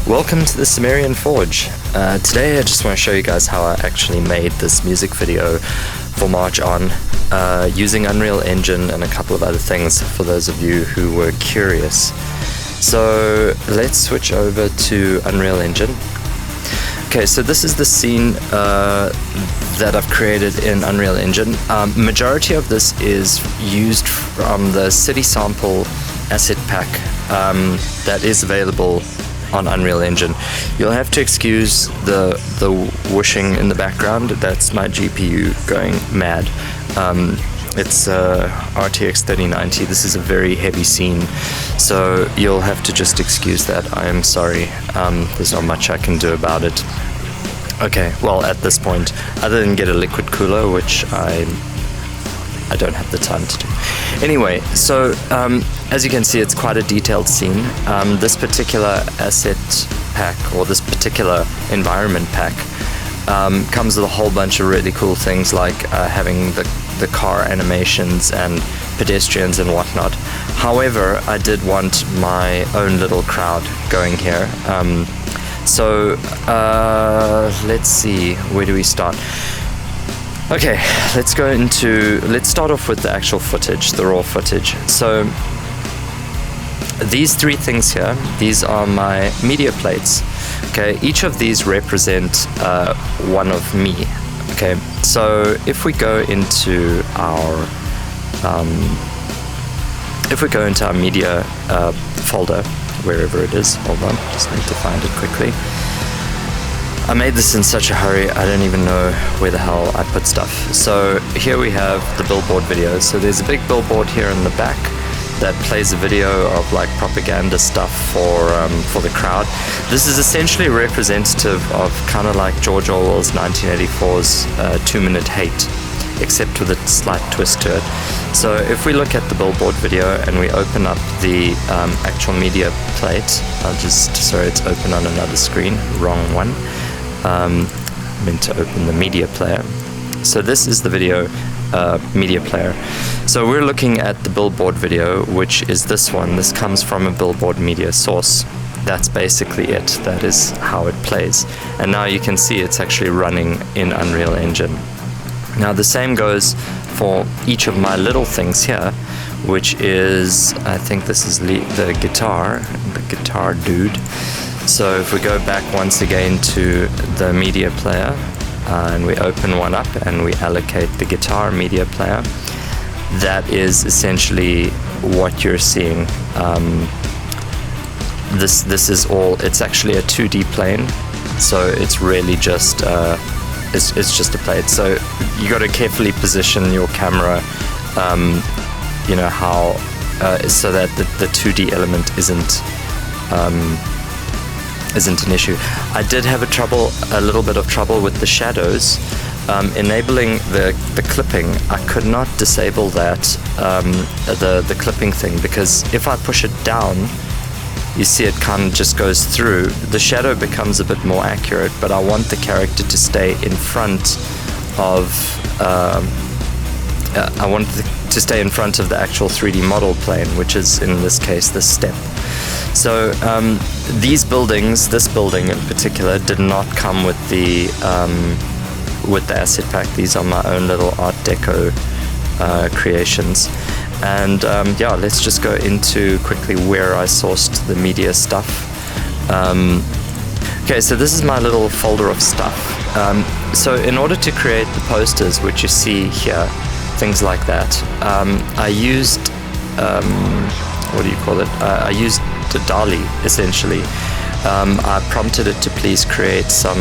Welcome to the Sumerian Forge. Today I just want to show you guys how I actually made this music video for March On using Unreal Engine and a couple of other things for those of you who were curious. So let's switch over to Unreal Engine. Okay, so this is the scene that I've created in Unreal Engine. Majority of this is used from the City Sample asset pack that is available on Unreal Engine. You'll have to excuse the whooshing in the background. That's my GPU going mad. It's RTX 3090. This is a very heavy scene, so you'll have to just excuse that. I am sorry. There's not much I can do about it. Okay, well, at this point, other than get a liquid cooler, which I don't have the time to do. Anyway, so as you can see, it's quite a detailed scene. This particular asset pack, or this particular environment pack, comes with a whole bunch of really cool things, like having the car animations and pedestrians and whatnot. However, I did want my own little crowd going here. So let's see, where do we start? Okay, let's start off with the actual footage, the raw footage. So these three things here, these are my media plates. Okay, each of these represent one of me. Okay, so if we go into our media folder, wherever it is, hold on, just need to find it quickly. I made this in such a hurry, I don't even know where the hell I put stuff. So here we have the billboard video. So there's a big billboard here in the back that plays a video of like propaganda stuff for the crowd. This is essentially representative of kind of like George Orwell's 1984's 2-Minute Hate, except with a slight twist to it. So if we look at the billboard video and we open up the actual media plate, sorry, it's open on another screen, wrong one. Meant to open the media player. So this is the video media player. So we're looking at the billboard video, which is this one. This comes from a billboard media source. That's basically it. That is how it plays. And now you can see it's actually running in Unreal Engine. Now the same goes for each of my little things here, which is, I think this is the guitar dude. So if we go back once again to the media player and we open one up and we allocate the guitar media player, that is essentially what you're seeing. This is all, it's actually a 2D plane, so it's really just it's just a plate. So you got to carefully position your camera, you know, how so that the 2D element isn't an issue. I did have a little bit of trouble with the shadows. Enabling the clipping, I could not disable that, the clipping thing, because if I push it down, you see it kind of just goes through. The shadow becomes a bit more accurate, but I want the character to stay in front of to stay in front of the actual 3D model plane, which is in this case the step. So these buildings, this building in particular, did not come with the asset pack. These are my own little Art Deco creations. And yeah, let's just go into quickly where I sourced the media stuff. Okay, so this is my little folder of stuff. So in order to create the posters, which you see here, things like that, I used, what do you call it? I used the DALL-E, essentially. I prompted it to please create some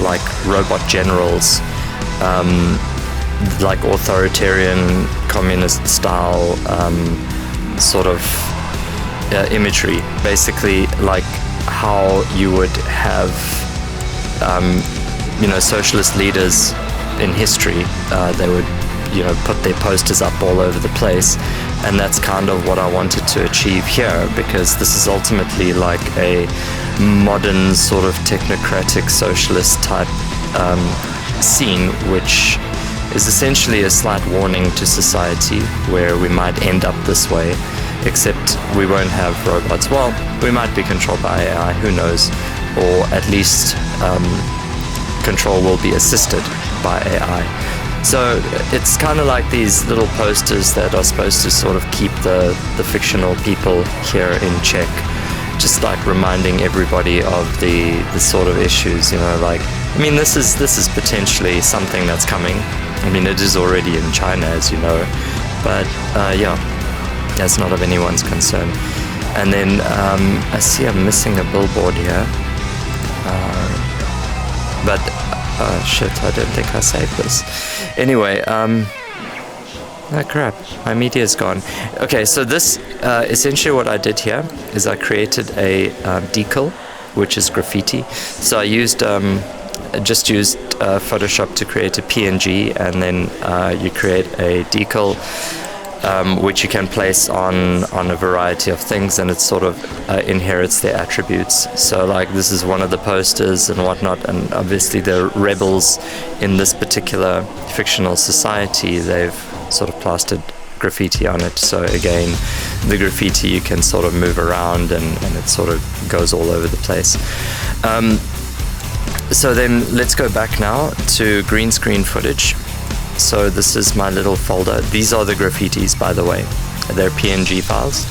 like robot generals, like authoritarian communist style sort of imagery, basically like how you would have you know, socialist leaders in history. They would, you know, put their posters up all over the place, and that's kind of what I wanted to achieve here, because this is ultimately like a modern sort of technocratic socialist type scene, which is essentially a slight warning to society where we might end up this way. except we won't have robots. Well, we might be controlled by AI, who knows, or at least control will be assisted by AI. So it's kind of like these little posters that are supposed to sort of keep the fictional people here in check, just like reminding everybody of the sort of issues, you know, like, I mean, this is potentially something that's coming. I mean, it is already in China, as you know, but yeah, that's not of anyone's concern. And then I see I'm missing a billboard here, but shit, I don't think I saved this. Anyway, oh crap, my media's gone. Okay, so this, essentially what I did here is I created a decal, which is graffiti. So I used, just used Photoshop to create a PNG, and then you create a decal, which you can place on a variety of things, and it sort of inherits their attributes. So like this is one of the posters and whatnot, and obviously the rebels in this particular fictional society, they've sort of plastered graffiti on it. So again, the graffiti you can sort of move around, and it sort of goes all over the place. So then let's go back now to green screen footage. So this is my little folder. These are the graffitis, by the way. They're PNG files.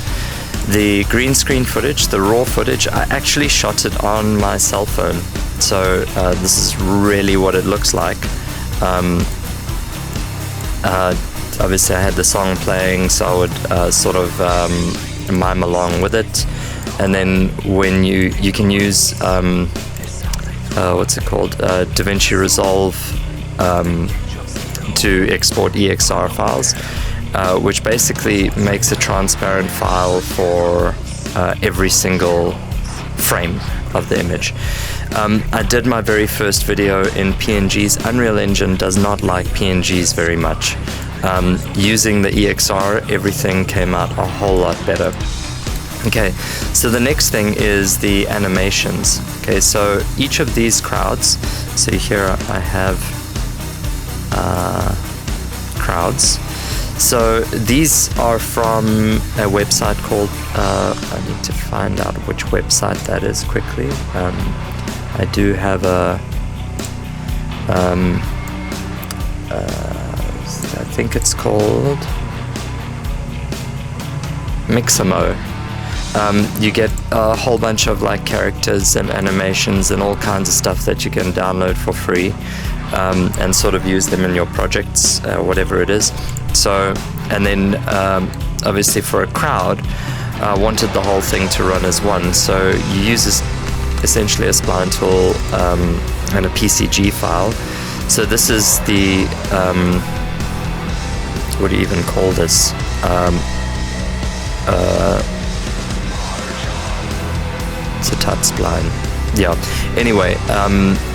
The green screen footage, the raw footage, I actually shot it on my cell phone. So this is really what it looks like. Obviously I had the song playing, so I would sort of mime along with it. And then when you can use, what's it called? DaVinci Resolve to export EXR files, which basically makes a transparent file for every single frame of the image. I did my very first video in PNGs. Unreal Engine does not like PNGs very much. Using the EXR, everything came out a whole lot better. Okay, so the next thing is the animations. Okay, so each of these crowds, so here I have crowds. So these are from a website called, I need to find out which website that is quickly. I do have a, I think it's called Mixamo. You get a whole bunch of like characters and animations and all kinds of stuff that you can download for free, and sort of use them in your projects, whatever it is. So, and then obviously for a crowd, I wanted the whole thing to run as one. So you use this, essentially a spline tool and a PCG file. So this is the, what do you even call this? It's a touch spline. Yeah. Anyway,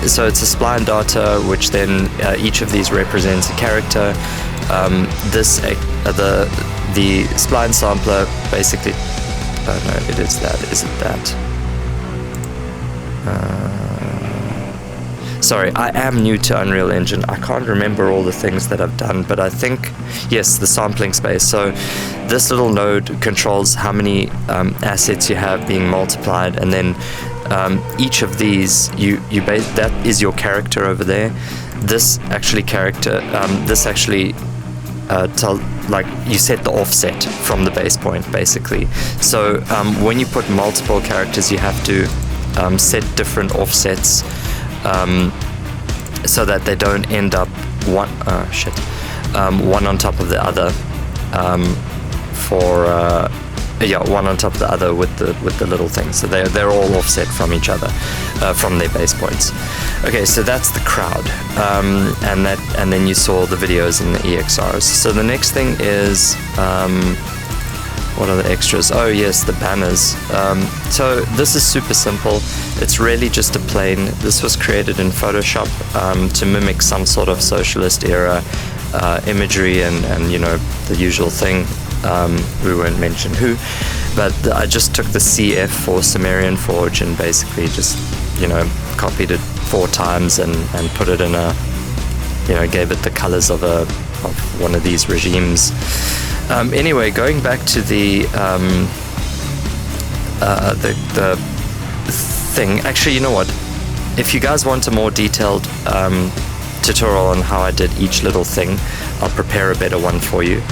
so it's a spline data, which then each of these represents a character. This the spline sampler basically. Oh no, it is that. Is it that? Sorry, I am new to Unreal Engine. I can't remember all the things that I've done, but I think, yes, the sampling space. So this little node controls how many assets you have being multiplied, and then each of these, that is your character over there. This actually like you set the offset from the base point, basically. So when you put multiple characters, you have to set different offsets, so that they don't end up one on top of the other, one on top of the other with the little things. So they're all offset from each other, from their base points. Okay, so that's the crowd, and then you saw the videos and the EXRs. So the next thing is, what are the extras? Oh yes, the banners. So this is super simple. It's really just a plane. This was created in Photoshop to mimic some sort of socialist era imagery and you know, the usual thing. We won't mention who, but I just took the CF for Sumerian Forge and basically just, you know, copied it 4 times and put it in a, you know, gave it the colors of one of these regimes. Anyway, going back to the thing. Actually, you know what? If you guys want a more detailed tutorial on how I did each little thing, I'll prepare a better one for you.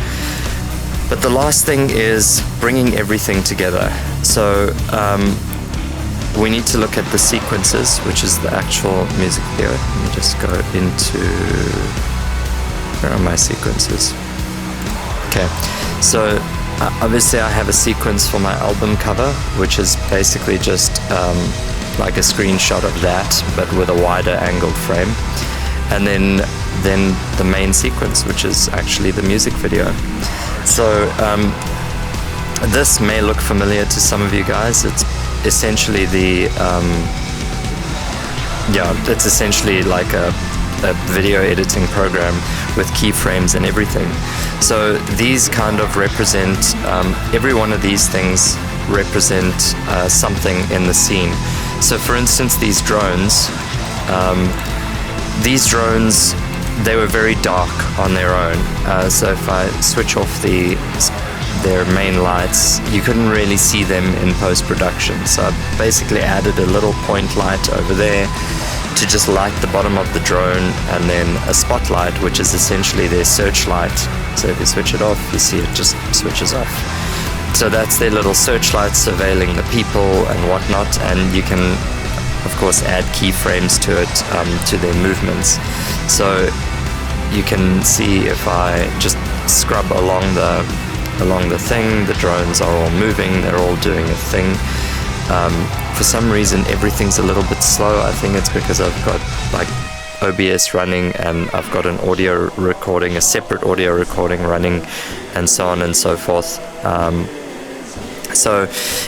But the last thing is bringing everything together. So we need to look at the sequences, which is the actual music video. Let me just go into... Where are my sequences? Okay, so obviously I have a sequence for my album cover, which is basically just like a screenshot of that, but with a wider angled frame. And then the main sequence, which is actually the music video. So this may look familiar to some of you guys. It's essentially the it's essentially like a video editing program with keyframes and everything. So these kind of represent, every one of these things represent something in the scene. So for instance, these drones, they were very dark on their own. So if I switch off their main lights, you couldn't really see them in post-production. So I basically added a little point light over there to just light the bottom of the drone, and then a spotlight, which is essentially their searchlight. So if you switch it off, you see it just switches off. So that's their little searchlight surveilling the people and whatnot, and you can of course add keyframes to it, to their movements. So you can see if I just scrub along the thing, the drones are all moving, they're all doing a thing. For some reason everything's a little bit slow. I think it's because I've got like OBS running, and I've got an audio recording, a separate audio recording running, and so on and so forth. So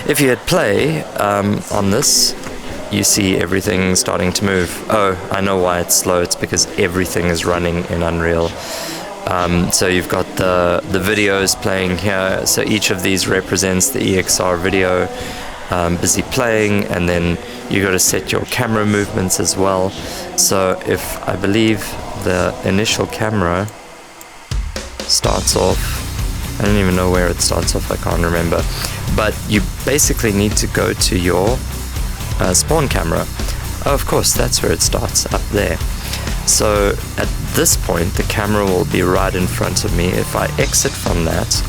if you hit play on this, you see everything starting to move. Oh, I know why it's slow. It's because everything is running in Unreal. So you've got the videos playing here. So each of these represents the EXR video busy playing, and then you got to set your camera movements as well. So if I believe the initial camera starts off, I don't even know where it starts off, I can't remember, but you basically need to go to your spawn camera. Oh, of course, that's where it starts, up there. So at this point the camera will be right in front of me. If I exit from that,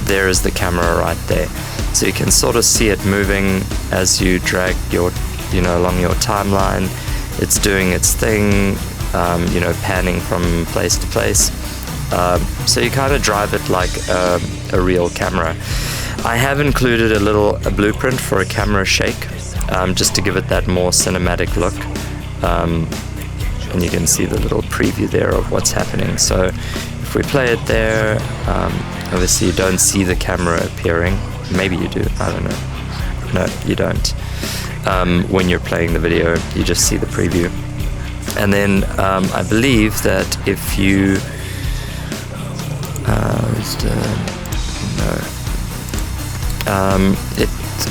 there is the camera right there. So you can sort of see it moving as you drag your, along your timeline. It's doing its thing, panning from place to place. So you kind of drive it like a real camera. I have included a blueprint for a camera shake, just to give it that more cinematic look. And you can see the little preview there of what's happening. So if we play it there, obviously you don't see the camera appearing. Maybe you do, I don't know. No, you don't. When you're playing the video, you just see the preview. And then I believe that if you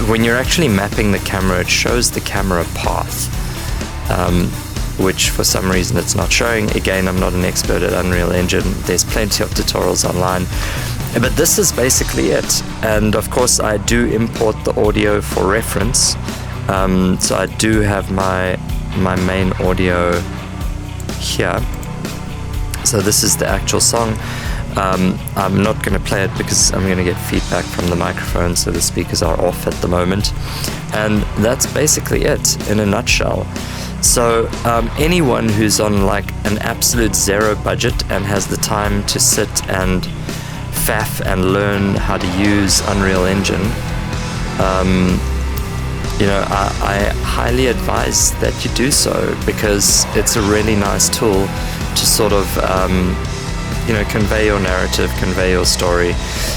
when you're actually mapping the camera, it shows the camera path, which for some reason it's not showing. Again, I'm not an expert at Unreal Engine. There's plenty of tutorials online, but this is basically it. And of course I do import the audio for reference. So I do have my main audio here. So this is the actual song. I'm not going to play it because I'm going to get feedback from the microphone, so the speakers are off at the moment. And that's basically it in a nutshell. So anyone who's on like an absolute zero budget and has the time to sit and faff and learn how to use Unreal Engine, I highly advise that you do so, because it's a really nice tool to sort of convey your narrative, convey your story.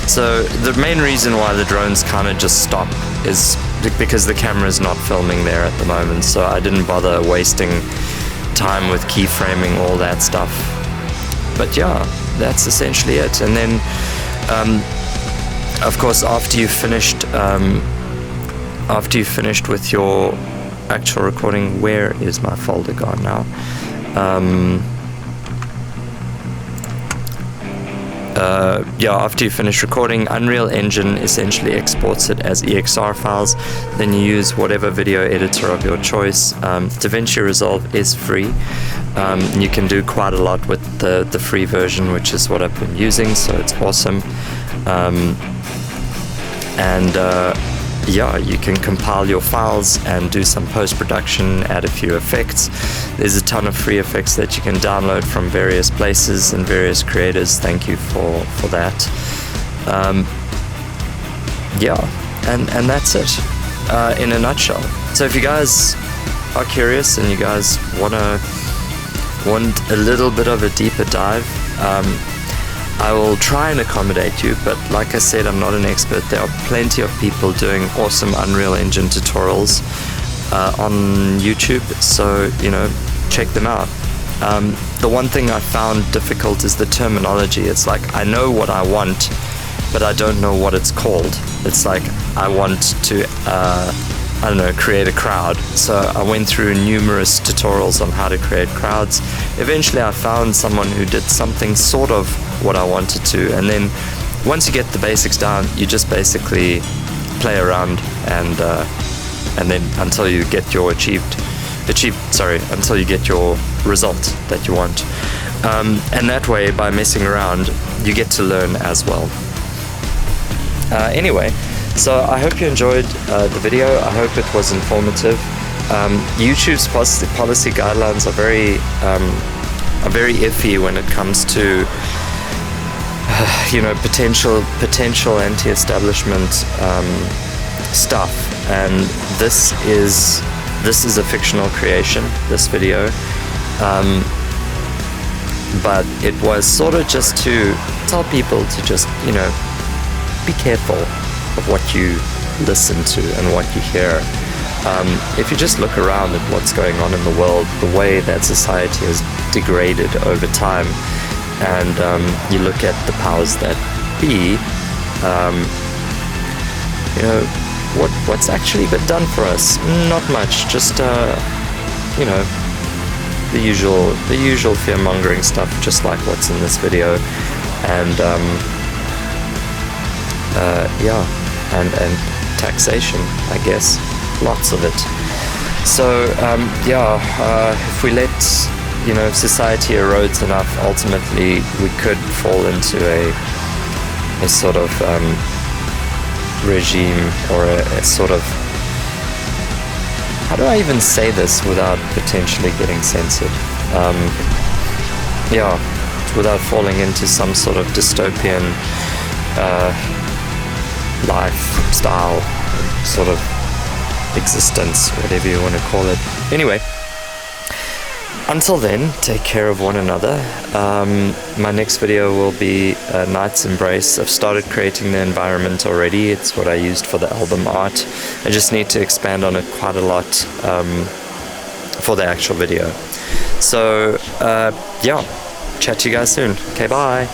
So the main reason why the drones kind of just stop is because the camera's not filming there at the moment, so I didn't bother wasting time with keyframing all that stuff. But yeah, that's essentially it. And then of course after you've finished with your actual recording, where is my folder gone now? yeah, after you finish recording, Unreal Engine essentially exports it as EXR files. Then you use whatever video editor of your choice. DaVinci Resolve is free. You can do quite a lot with the free version, which is what I've been using, so it's awesome. Yeah, you can compile your files and do some post-production, add a few effects. There's a ton of free effects that you can download from various places and various creators. Thank you for that. Yeah, and that's it in a nutshell. So if you guys are curious and you guys want a little bit of a deeper dive, I will try and accommodate you, but like I said, I'm not an expert. There are plenty of people doing awesome Unreal Engine tutorials on YouTube, so, you know, check them out. The one thing I found difficult is the terminology. It's like, I know what I want, but I don't know what it's called. It's like, I want to, I don't know, create a crowd. So I went through numerous tutorials on how to create crowds. Eventually I found someone who did something sort of what I wanted to, and then once you get the basics down, you just basically play around and then until you get your until you get your result that you want. And that way, by messing around, you get to learn as well. Anyway, so I hope you enjoyed the video. I hope it was informative. YouTube's policy guidelines are very iffy when it comes to you know, potential anti-establishment stuff, and this is a fictional creation, this video, but it was sort of just to tell people to just, you know, be careful of what you listen to and what you hear. If you just look around at what's going on in the world, the way that society has degraded over time, and you look at the powers that be, you know, what's actually been done for us? Not much, just you know, the usual fear-mongering stuff, just like what's in this video, and yeah, and taxation, I guess, lots of it. So yeah, if we let, you know, society erodes enough, ultimately we could fall into a sort of regime, or a sort of, how do I even say this without potentially getting censored? Yeah, without falling into some sort of dystopian lifestyle, sort of existence, whatever you want to call it. Anyway, until then, take care of one another. My next video will be Night's Embrace. I've started creating the environment already. It's what I used for the album art. I just need to expand on it quite a lot for the actual video. So, yeah, chat to you guys soon. Okay, bye.